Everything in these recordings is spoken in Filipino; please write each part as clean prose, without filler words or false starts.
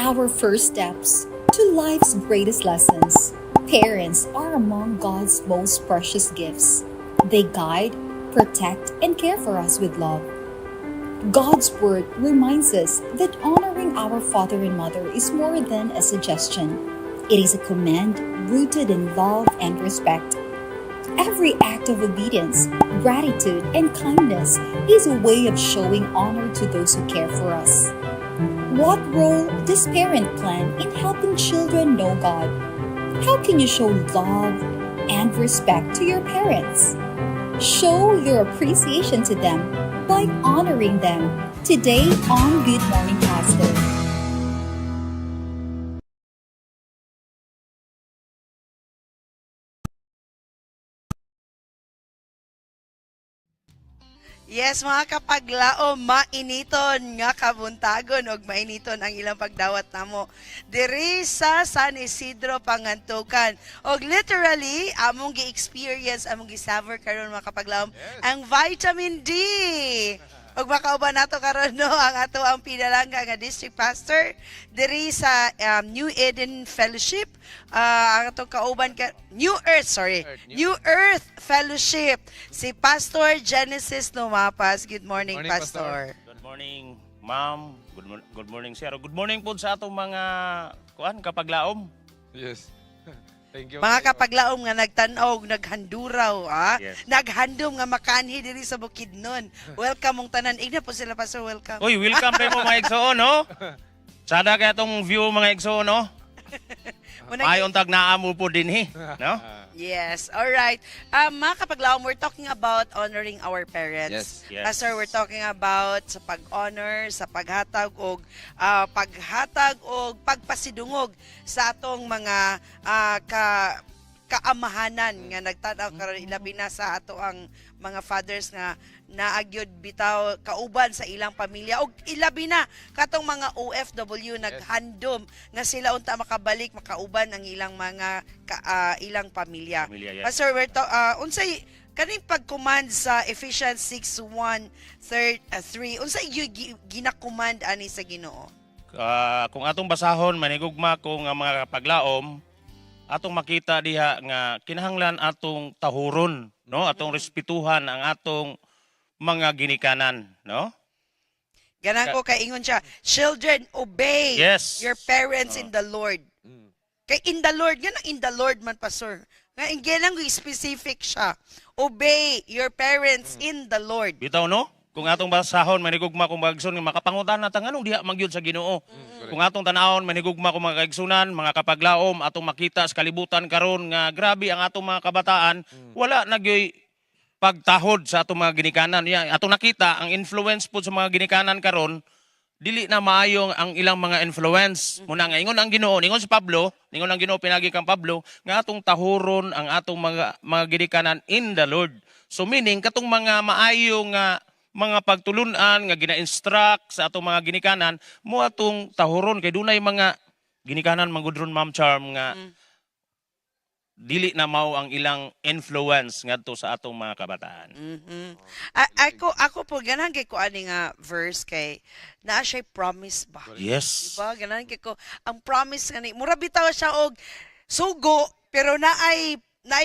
our first steps to life's greatest lessons. Parents are among God's most precious gifts. They guide, protect, and care for us with love. God's Word reminds us that honoring our father and mother is more than a suggestion. It is a command rooted in love and respect. Every act of obedience, gratitude, and kindness is a way of showing honor to those who care for us. What role does parent plan in helping children know God? How can you show love and respect to your parents? Show your appreciation to them by honoring them. Today on Good Morning Pastor. Yes, mga kapaglaom, mainiton nga kabuntagon og mainiton ang ilang pagdawat namo diri sa San Isidro Pangantukan. Og literally among gi-experience, among gi-savor karon mga kapaglaom ang vitamin D. Og makauban nato karon no ang ato ang pinalangga nga district pastor diri sa New Eden Fellowship. Ang atong kauban New Earth Fellowship, si Pastor Genesis Numapas. Good morning, Morning, Pastor. Good morning, ma'am. Good morning, sir. Good morning po sa atong mga kapaglaom. Yes. Thank you. Mga kapaglaom nga nagtan-og, naghanduraw, Yes. naghandom nga makanhi diri sa Bukidnon. Welcome mong tanan. Igna po sila, Pastor. Welcome. Uy, welcome kayo mga igsoon, no? Sada kaya itong view mga igsoon, no? Unang- Ayon tag naamo po din, no? Yes, all right. Mga kapaglaom, we're talking about honoring our parents. Yes. Pastor, we're talking about sa pag-honor, sa paghatag og pagpasidungog sa atong mga kaamahanan nga nagtanaw karon ilabi na sa ato ang mga fathers nga naagyod bitaw kauban sa ilang pamilya og ilabi na katong mga OFW naghandom nga sila unta makabalik makauban ang ilang mga ilang pamilya. Yes. Pastor, unsay kaning pag-command sa Ephesians 6:1-3 unsay gina-command ani sa Ginoo? Kung atong basahon, manigugma kung ang mga kapaglaom, atong makita diha nga kinahanglan atong tahuron, no? Atong respetuhan ang atong mga ginikanan, no? Ganan ko kay ingon siya, children, obey Yes. your parents in the Lord. Kay in the Lord, yan ang in the Lord man, Pastor. Nga ganang specific siya. Obey your parents in the Lord. Bitaw, no? Kung atong basahon, manigugma kung magigsoon, makapangutan na tanganong diha magyud sa Ginoo. Kung atong tanawon, manigugma kung mga kaigsunan, mga kapaglaom, atong makita sa kalibutan karon nga grabe ang atong mga kabataan, wala nagyoy pagtahod sa atong mga ginikanan. Atong nakita, ang influence po sa mga ginikanan karon dili na maayong ang ilang mga influence. Muna nga, ingon ang Ginoo, ingon si Pablo, ingon ang Ginoo pinagi kang Pablo, nga atong tahuron ang atong mga ginikanan in the Lord. So meaning, katong mga maayong mga pagtulunan nga gina-instruct sa atong mga ginikanan mo atong tahuron kay dunay mga ginikanan magudron Ma'am Charm nga dili na mao ang ilang influence ngadto sa atong mga kabataan. Ako po ganan kay ko ani nga verse kay naa siya promise ba? Yes. Diba? Ganan kay ko ang promise gani mura bitaw siya og sugo pero naay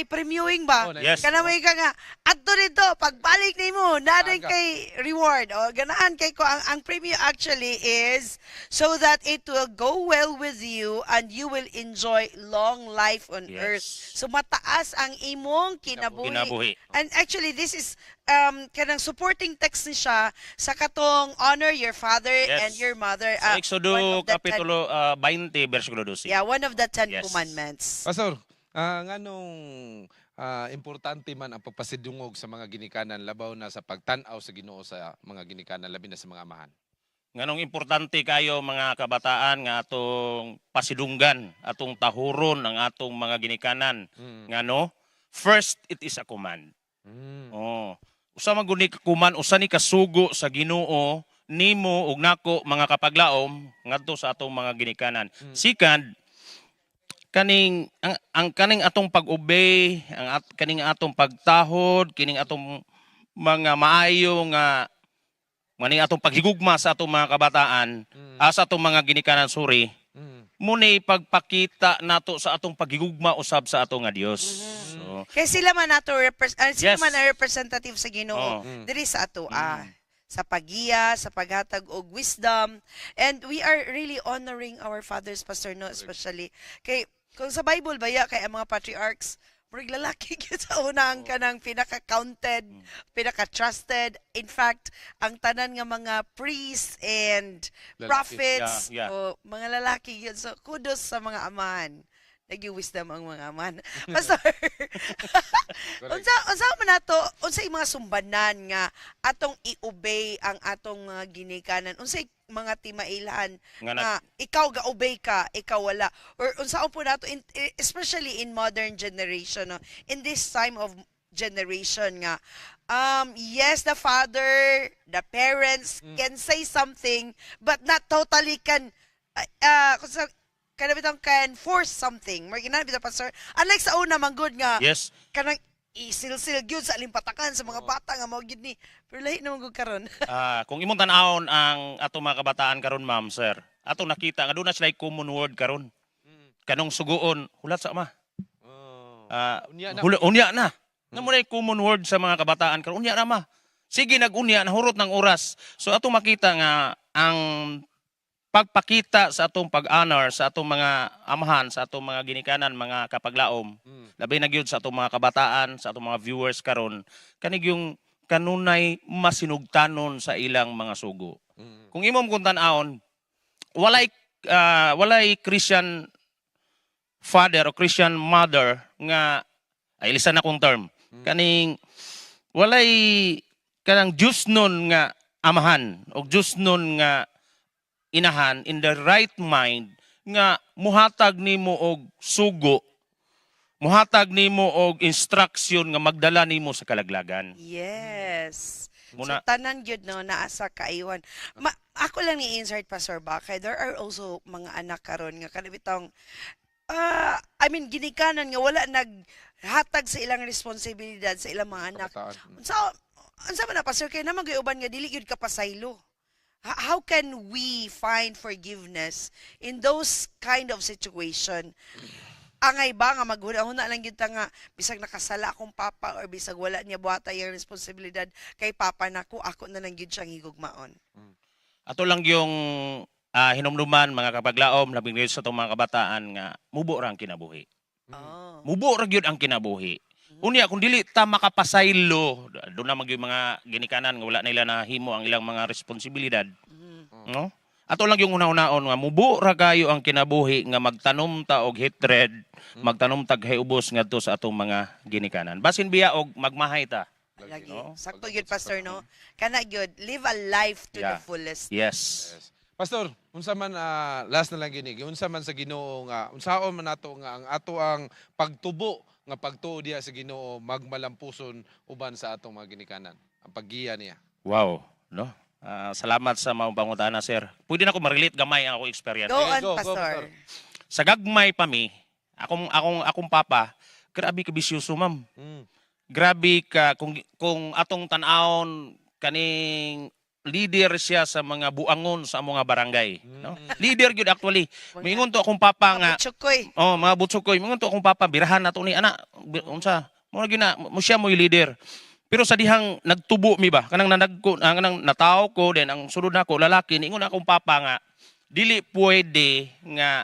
premiuming ba? Yes. Kana mo ka nga adto dito pagbalik nimo na rin kay reward o ganaan kay ko ang premium actually is so that it will go well with you and you will enjoy long life on Yes. earth. So mataas ang imong kinabuhi. Kinabuhi. And actually this is kanang supporting text ni siya sa katong honor your father Yes. and your mother. Sa one Exodo of the Kapitulo 20, versikulo 12. one of the 10 Yes. commandments. Pastor, nganong importante man ang pagpasidungog sa mga ginikanan labaw na sa pagtan-aw sa Ginoo sa mga ginikanan labi na sa mga amahan. Nganong importante kayo mga kabataan nga atong pasidunggan, atong tahuron ang atong mga ginikanan. Ngano? First, it is a command. Oh. Usa man gud ni kuman, usa ni kasugo sa Ginoo nimo ug nako mga kapaglaom ngadto sa atong mga ginikanan. Second, kaning atong pag-obey, kaning atong pagtahod, kining atong mga maayo nga maning atong paghigugma sa atong mga kabataan, sa atong mga ginikanan suri, muni pagpakita nato sa atong pagigugma usab sa ato nga Dios. So, Kaya sila man nato sila Yes. man ang representative sa Ginoo Oo. diri sa ato sa paggiya, sa paghatag og wisdom, and we are really honoring our fathers, Pastor, no, especially kay kung sa Bible baya kay ang mga patriarchs murag lalaki gyud sa unang kanang pinaka-counted, pinaka-trusted. In fact, ang tanan nga mga priests and Lalaki. prophets, Yeah, yeah. o mga lalaki gyud. So kudos sa mga amahan. Nagi-wisdom ang mga amahan. Pastor, unsa man nato, unsa mga sumbanan nga atong i-obey ang atong mga ginikanan? Unsay mga timailan Nga nga ikaw ga-obey ka, ikaw wala, or unsaon po nato especially in modern generation, no? In this time of generation nga yes, the father, the parents can say something but not totally can kanabitang can force something. Marginal bitaw, Pastor. Unlike sa una manggod nga yes. kanang isilsil gyud sa alimpatakan sa mga bata nga mao gyud ni. Pero lahi naman gud karon. Kung imong tan-awon ang ato mga kabataan karon, ma'am, sir, ato nakita nga doon na sila common word karon. Kanong suguon, hulat sa ma. Unya na. Unya na. Na mo common word sa mga kabataan karon, unya na ma. Sige, nag-unya, nahurot ng oras. So ato makita nga ang pagpakita sa atong pag-honor sa atong mga amahan, sa atong mga ginikanan, mga kapaglaom, labi na gyud sa atong mga kabataan, sa atong mga viewers karon, kanig yung kanunay masinugtanon sa ilang mga sugo. Kung imong kung tan-awon, walay Christian father o Christian mother nga ay lisan na kong term. Kaning walay kanang Diyos nun nga amahan o Diyos nun nga inahan in the right mind nga muhatag nimo og sugo, muhatag nimo og instruction nga magdala nimo sa kalaglagan. Yes. Muna- So tanan gyud no naa sa kaiwan. Ako lang ni insert, Pastor Bakay. There are also mga anak karon nga kanabitang ginikanan nga wala naghatag sa ilang responsibilidad sa ilang mga anak. Kabataan. Unsa man na, Pastor, kay naman gayuban nga dili gyud ka pasaylo. How can we find forgiveness in those kind of situation? Angay ba nga maghuna-huna lang gyud ta nga bisag nakasala akong papa or bisag wala niya buhata yung responsibilidad kay papa nako, ako na lang gyud siyang higugmaon. Ato lang yung hinumduman mga kapaglaom labing gyud sa itong mga kabataan nga mubo ra ang kinabuhi. Oh. Mubo ra gyud ang kinabuhi. Unya kung dili ta makapasaylo, doon na magyud mga ginikanan nga wala nila nahimo ang ilang mga responsibilidad. No? Ato lang yung una-unaon nga mubo ra kayo ang kinabuhi nga magtanom ta og hatred, magtanom tag hayubos ngadto sa atong mga ginikanan. Basin biya og magmahay ta. Lagi. no? Sakto gyud, Pastor, no? Kana gyud, live a life to the Yeah. fullest. Yes. Yes. Pastor, unsa man last na lang gini, unsa man sa Ginoo nga unsaon man nato nga ang ato ang pagtubo nga pagtuo diha sa Ginoo magmalampuson uban sa atong mga ginikanan. Ang paggiya niya. Wow, no? Salamat sa mga pangutana, sir. Pwede na ko ma-relate gamay ang akong experience. Go on, Go, Pastor. Pastor. Sa gagmay pa mi, akong papa, grabe ka bisyoso, ma'am. Grabe ka kung atong tan-awon kaning leader siya sa mga buangon sa mga barangay, no? Leader gyud actually. Mingon to akong papa nga, Chukoy. mga butsukoy, mingon to akong papa, birahan nato ni ana, unsa? Mo gyud mo siya mo leader. Pero sa dihang nagtubo mi ba, kanang kanang nataw ko then ang sulod nako lalaki, ningon akong papa nga dili pwede nga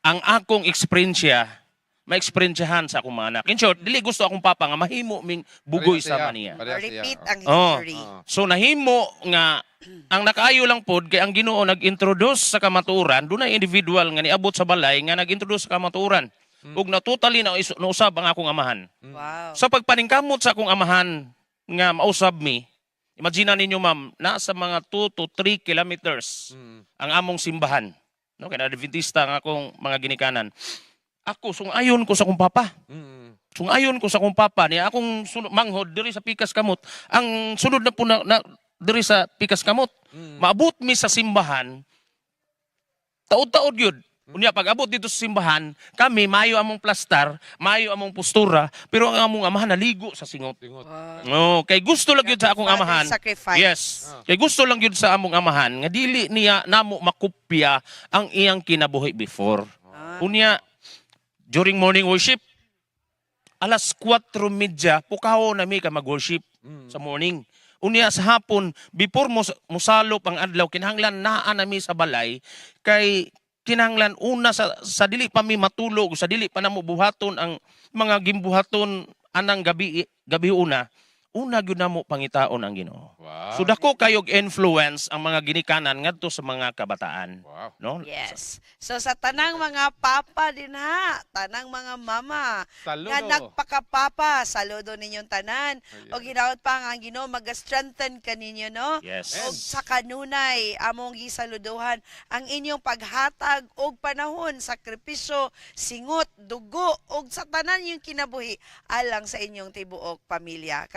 ang akong eksperyensya ma-eksperyensyahan sa akong mga anak. In short, dili gusto akong papa nga mahimo ming bugoy Pareha sa siya. maniya. Pareha siya. Repeat ang Oh. history. So nahimo nga ang nakaayo lang pod kay ang Ginoo nag-introduce sa kamatuoran, dunay individual nga niabot sa balay nga nag-introduce sa kamatuoran. Ug na totally na usab ang akong amahan. Wow. Sa pagpaningkamot sa akong amahan nga mausab mi, imagine ninyo ma'am, nasa mga 2 to 3 kilometers ang among simbahan. No, kay Adventista nga akong mga ginikanan. Ako sungayon ko sa akong papa. Sungayon ko sa akong papa niya akong manghod diri sa Pikas Kamot. Ang sunod na po na diri sa Pikas Kamot. Maabot mi sa simbahan. Taod-taod yun. Unya pag abot dito sa simbahan, kami mayo among plastar, mayo among postura, pero ang among amahan naligo sa singot. Tingot. No, kay gusto lang yun sa akong Father amahan. sacrifice. Yes. Kay gusto lang yun sa among amahan nga dili niya namo makopya ang iyang kinabuhi before. Unya during morning worship, alas 4:30 pukaw na mi ka mag-worship sa morning. Unya sa hapon, before musalop ang adlaw, kinahanglan naa nami sa balay, kay kinahanglan una sa dili pa mi matulog, sa dili pa namo buhaton ang mga gimbuhaton anang gabi una gyud namo pangitaon ang Ginoo. Wow. So dako kayog influence ang mga ginikanan ngadto sa mga kabataan. Wow. No? Yes. So sa tanang mga papa din ha, tanang mga mama, Saludo. nga nagpakapapa, saludo ninyong tanan. Ayan. O ginaot pa nga ang Ginoo mag-strengthen ka ninyo, no? Yes. Og sa kanunay, among gisaluduhan ang inyong paghatag og panahon, sakripisyo, singot, dugo, og sa tanan yung kinabuhi alang sa inyong tibuok pamilya.